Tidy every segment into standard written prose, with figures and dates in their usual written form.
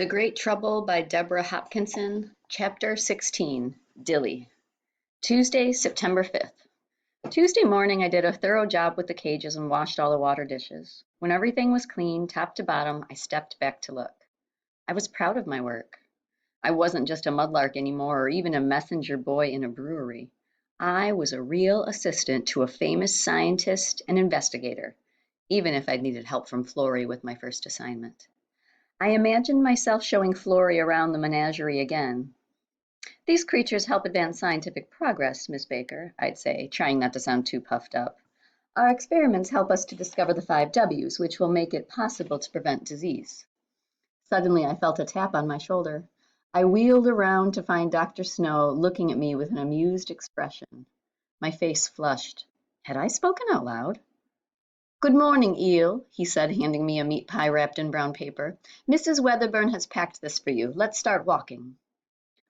The Great Trouble by Deborah Hopkinson, Chapter 16, Dilly. Tuesday, September 5th. Tuesday morning, I did a thorough job with the cages and washed all the water dishes. When everything was clean, top to bottom, I stepped back to look. I was proud of my work. I wasn't just a mudlark anymore or even a messenger boy in a brewery. I was a real assistant to a famous scientist and investigator, even if I needed help from Florrie with my first assignment. I imagined myself showing Florrie around the menagerie again. "These creatures help advance scientific progress, Miss Baker," I'd say, trying not to sound too puffed up. "Our experiments help us to discover the 5 Ws, which will make it possible to prevent disease." Suddenly, I felt a tap on my shoulder. I wheeled around to find Dr. Snow looking at me with an amused expression. My face flushed. Had I spoken out loud? "Good morning, Eel," he said, handing me a meat pie wrapped in brown paper. "Mrs. Weatherburn has packed this for you. Let's start walking."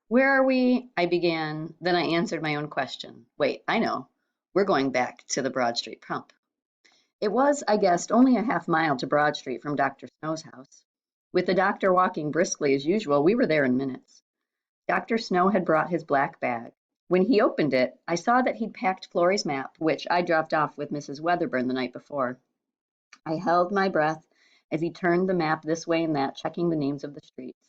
"Where are we?" I began. Then I answered my own question. Wait, I know. We're going back to the Broad Street pump. It was, I guessed, only a half-mile to Broad Street from Dr. Snow's house. With the doctor walking briskly as usual, we were there in minutes. Dr. Snow had brought his black bag. When he opened it, I saw that he'd packed Florrie's map, which I dropped off with Mrs. Weatherburn the night before. I held my breath as he turned the map this way and that, checking the names of the streets.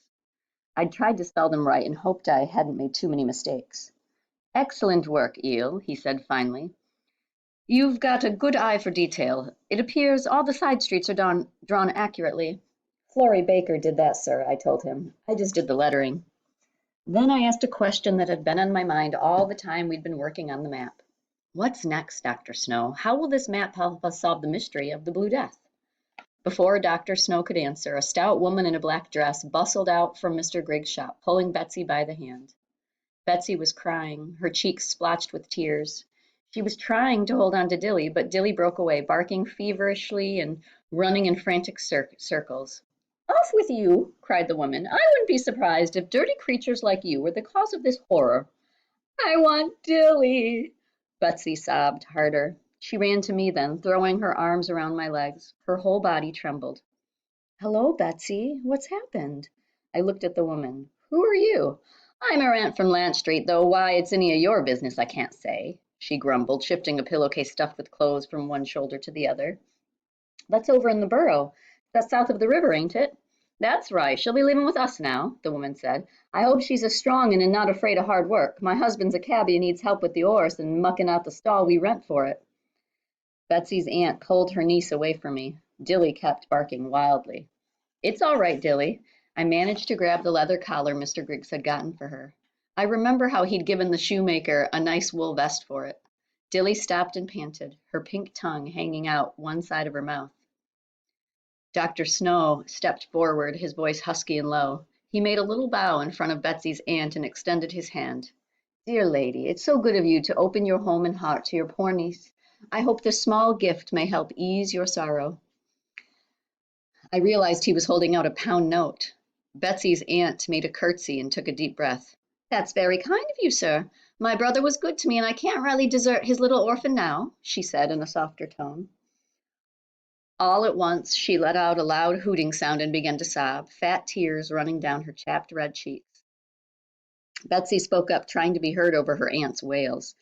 I'd tried to spell them right and hoped I hadn't made too many mistakes. "Excellent work, Eel," he said finally. "You've got a good eye for detail. It appears all the side streets are drawn accurately." "Florrie Baker did that, sir," I told him. "I just did the lettering." Then I asked a question that had been on my mind all the time we'd been working on the map. "What's next, Dr. Snow? How will this map help us solve the mystery of the Blue Death?" Before Dr. Snow could answer, a stout woman in a black dress bustled out from Mr. Griggs' shop, pulling Betsy by the hand. Betsy was crying, her cheeks splotched with tears. She was trying to hold on to Dilly, but Dilly broke away, barking feverishly and running in frantic circles. "Off with you!" cried the woman. "I wouldn't be surprised if dirty creatures like you were the cause of this horror." "I want Dilly!" Betsy sobbed harder. She ran to me then, throwing her arms around my legs. Her whole body trembled. "Hello, Betsy. What's happened?" I looked at the woman. "Who are you?" "I'm her aunt from Lant Street, though why it's any of your business I can't say," she grumbled, shifting a pillowcase stuffed with clothes from one shoulder to the other. "That's over in the borough. That's south of the river, ain't it?" "That's right. She'll be living with us now," the woman said. "I hope she's as strong and not afraid of hard work. My husband's a cabbie and needs help with the horse and mucking out the stall we rent for it." Betsy's aunt pulled her niece away from me. Dilly kept barking wildly. "It's all right, Dilly." I managed to grab the leather collar Mr. Griggs had gotten for her. I remember how he'd given the shoemaker a nice wool vest for it. Dilly stopped and panted, her pink tongue hanging out one side of her mouth. Dr. Snow stepped forward, his voice husky and low. He made a little bow in front of Betsy's aunt and extended his hand. "Dear lady, it's so good of you to open your home and heart to your poor niece. I hope this small gift may help ease your sorrow." I realized he was holding out a pound note. Betsy's aunt made a curtsy and took a deep breath. "That's very kind of you, sir. My brother was good to me, and I can't rightly desert his little orphan now," she said in a softer tone. All at once, she let out a loud hooting sound and began to sob, fat tears running down her chapped red cheeks. Betsy spoke up, trying to be heard over her aunt's wails.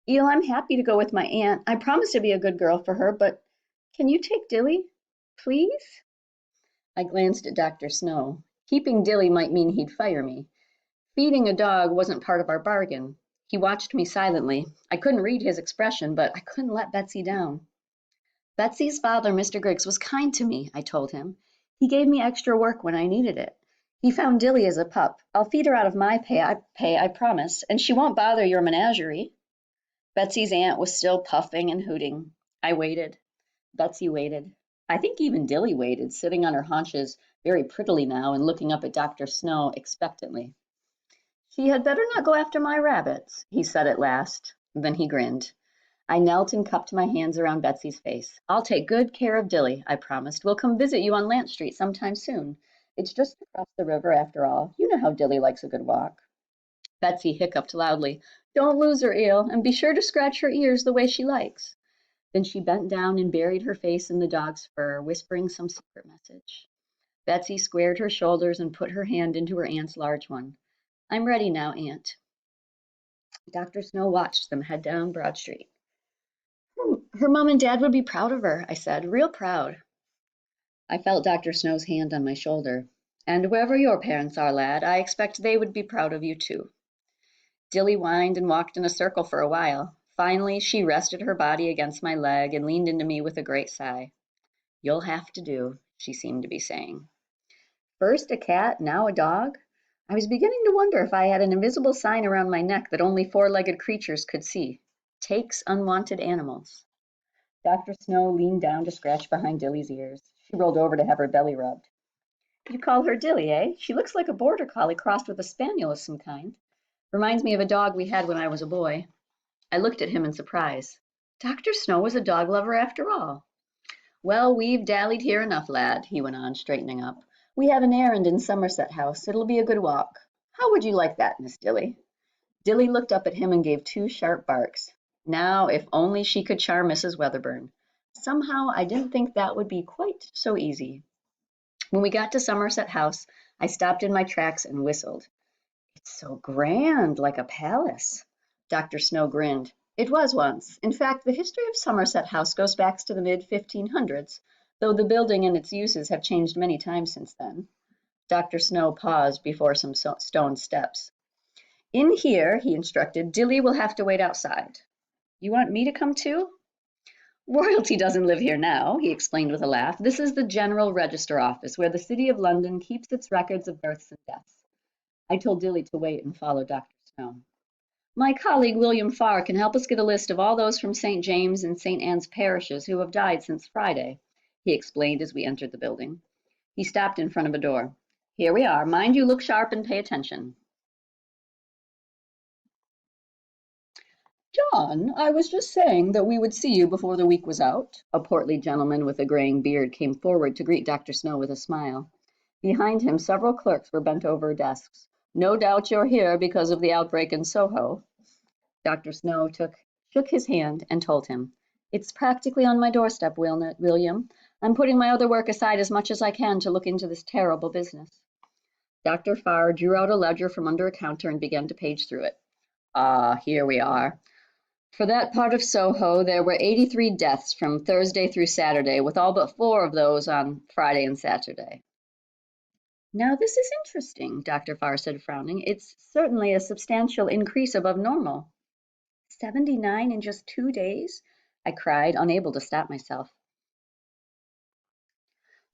"Eel, I'm happy to go with my aunt. I promise to be a good girl for her, but can you take Dilly, please?" I glanced at Dr. Snow. Keeping Dilly might mean he'd fire me. Feeding a dog wasn't part of our bargain. He watched me silently. I couldn't read his expression, but I couldn't let Betsy down. "Betsy's father, Mr. Griggs, was kind to me," I told him. "He gave me extra work when I needed it. He found Dilly as a pup. I'll feed her out of my pay, I promise, and she won't bother your menagerie." Betsy's aunt was still puffing and hooting. I waited. Betsy waited. I think even Dilly waited, sitting on her haunches very prettily now and looking up at Dr. Snow expectantly. "She had better not go after my rabbits," he said at last. Then he grinned. I knelt and cupped my hands around Betsy's face. "I'll take good care of Dilly," I promised. "We'll come visit you on Lant Street sometime soon. It's just across the river after all. You know how Dilly likes a good walk." Betsy hiccuped loudly. "Don't lose her, Eel, and be sure to scratch her ears the way she likes." Then she bent down and buried her face in the dog's fur, whispering some secret message. Betsy squared her shoulders and put her hand into her aunt's large one. I'm ready now, Aunt. Dr. Snow watched them head down Broad Street. Her mom and dad would be proud of her, I said, real proud. I felt Dr. Snow's hand on my shoulder. And wherever your parents are, lad, I expect they would be proud of you too. Dilly whined and walked in a circle for a while. Finally, she rested her body against my leg and leaned into me with a great sigh. You'll have to do, she seemed to be saying. First a cat, now a dog? I was beginning to wonder if I had an invisible sign around my neck that only four-legged creatures could see. Takes unwanted animals. Dr. Snow leaned down to scratch behind Dilly's ears. She rolled over to have her belly rubbed. You call her Dilly, eh? She looks like a border collie crossed with a spaniel of some kind. Reminds me of a dog we had when I was a boy. I looked at him in surprise. Dr. Snow was a dog lover after all. Well, we've dallied here enough, lad, he went on, straightening up. We have an errand in Somerset House. It'll be a good walk. How would you like that, Miss Dilly? Dilly looked up at him and gave two sharp barks. Now, if only she could charm Mrs. Weatherburn. Somehow, I didn't think that would be quite so easy. When we got to Somerset House, I stopped in my tracks and whistled. It's so grand, like a palace. Dr. Snow grinned. It was once. In fact, the history of Somerset House goes back to the mid-1500s, though the building and its uses have changed many times since then. Dr. Snow paused before some stone steps. In here, he instructed, Dilly will have to wait outside. You want me to come too? Royalty doesn't live here now, he explained with a laugh. This is the General Register Office, where the City of London keeps its records of births and deaths. I told Dilly to wait and follow Dr. Snow. My colleague William Farr can help us get a list of all those from St. James and St. Anne's parishes who have died since Friday, he explained as we entered the building. He stopped in front of a door. Here we are. Mind you look sharp and pay attention. John, I was just saying that we would see you before the week was out. A portly gentleman with a graying beard came forward to greet Dr. Snow with a smile. Behind him, several clerks were bent over desks. No doubt you're here because of the outbreak in Soho. Dr. Snow shook his hand and told him, It's practically on my doorstep, William. I'm putting my other work aside as much as I can to look into this terrible business. Dr. Farr drew out a ledger from under a counter and began to page through it. Here we are. For that part of Soho, there were 83 deaths from Thursday through Saturday, with all but 4 of those on Friday and Saturday. Now, this is interesting, Dr. Farr said, frowning. It's certainly a substantial increase above normal. 79 in just 2 days? I cried, unable to stop myself.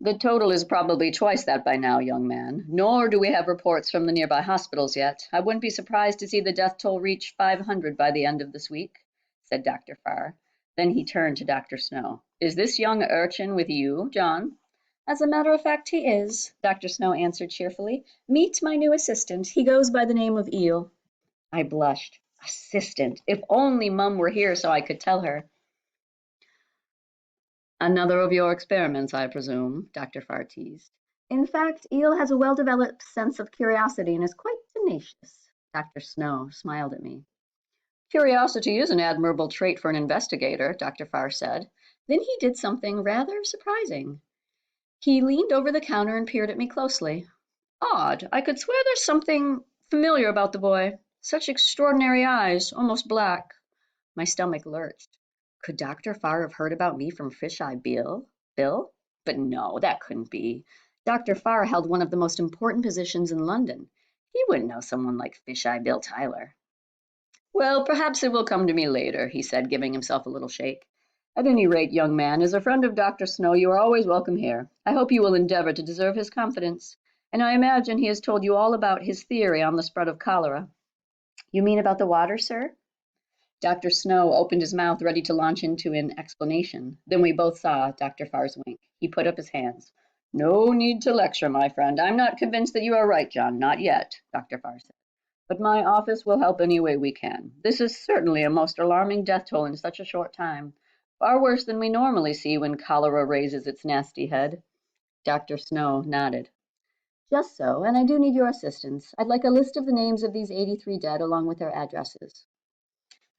The total is probably twice that by now, young man. Nor do we have reports from the nearby hospitals yet. I wouldn't be surprised to see the death toll reach 500 by the end of this week, said Dr. Farr. Then he turned to Dr. Snow. Is this young urchin with you, John? As a matter of fact, he is, Dr. Snow answered cheerfully. Meet my new assistant. He goes by the name of Eel. I blushed. Assistant. If only Mum were here so I could tell her. Another of your experiments, I presume, Dr. Farr teased. In fact, Eel has a well-developed sense of curiosity and is quite tenacious. Dr. Snow smiled at me. Curiosity is an admirable trait for an investigator, Dr. Farr said. Then he did something rather surprising. He leaned over the counter and peered at me closely. Odd, I could swear there's something familiar about the boy. Such extraordinary eyes, almost black. My stomach lurched. Could Dr. Farr have heard about me from Fish-Eye Bill? But no, that couldn't be. Dr. Farr held one of the most important positions in London. He wouldn't know someone like Fish-Eye Bill Tyler. Well, perhaps it will come to me later, he said, giving himself a little shake. At any rate, young man, as a friend of Dr. Snow, you are always welcome here. I hope you will endeavor to deserve his confidence. And I imagine he has told you all about his theory on the spread of cholera. You mean about the water, sir? Dr. Snow opened his mouth ready to launch into an explanation. Then we both saw Dr. Farr's wink. He put up his hands. No need to lecture, my friend. I'm not convinced that you are right, John. Not yet, Dr. Farr said. But my office will help any way we can. This is certainly a most alarming death toll in such a short time. Far worse than we normally see when cholera raises its nasty head. Dr. Snow nodded. Just so, and I do need your assistance. I'd like a list of the names of these 83 dead along with their addresses.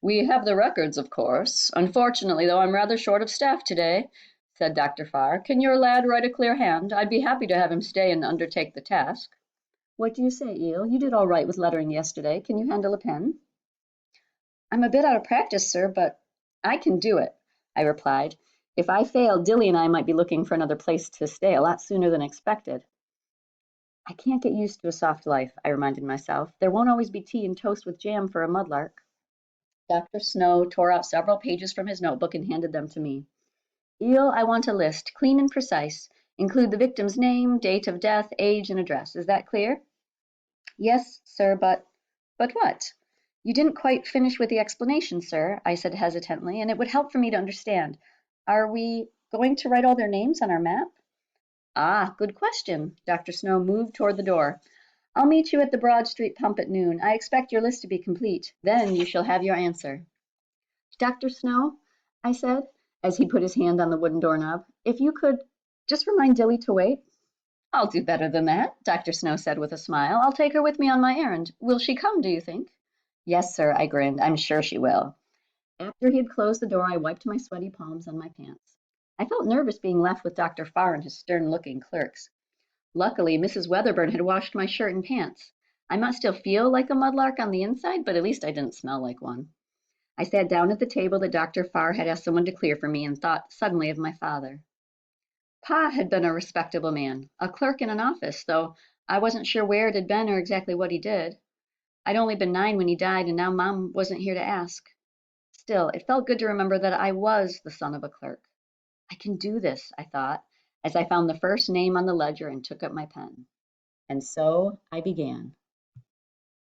We have the records, of course. Unfortunately, though, I'm rather short of staff today. said Dr. Farr. "Can your lad write a clear hand? I'd be happy to have him stay and undertake the task." "What do you say, Eel? You did all right with lettering yesterday. Can you handle a pen?" "I'm a bit out of practice, sir, but I can do it," I replied. If I failed, Dilly and I might be looking for another place to stay a lot sooner than expected. "I can't get used to a soft life," I reminded myself. "There won't always be tea and toast with jam for a mudlark." Dr. Snow tore out several pages from his notebook and handed them to me. "Eel, I want a list, clean and precise. Include the victim's name, date of death, age, and address. Is that clear?" "Yes, sir, but what?" "You didn't quite finish with the explanation, sir," I said hesitantly, "and it would help for me to understand. Are we going to write all their names on our map?" "Ah, good question." Dr. Snow moved toward the door. "I'll meet you at the Broad Street pump at noon. I expect your list to be complete. Then you shall have your answer." "Dr. Snow," I said, as he put his hand on the wooden doorknob, "if you could just remind Dilly to wait." "I'll do better than that," Dr. Snow said with a smile. "I'll take her with me on my errand. Will she come, do you think?" "Yes, sir," I grinned. "I'm sure she will." After he had closed the door, I wiped my sweaty palms on my pants. I felt nervous being left with Dr. Farr and his stern-looking clerks. Luckily, Mrs. Weatherburn had washed my shirt and pants. I might still feel like a mudlark on the inside, but at least I didn't smell like one. I sat down at the table that Dr. Farr had asked someone to clear for me and thought suddenly of my father. Pa had been a respectable man, a clerk in an office, though I wasn't sure where it had been or exactly what he did. I'd only been 9 when he died, and now Mom wasn't here to ask. Still, it felt good to remember that I was the son of a clerk. I can do this, I thought, as I found the first name on the ledger and took up my pen. And so I began.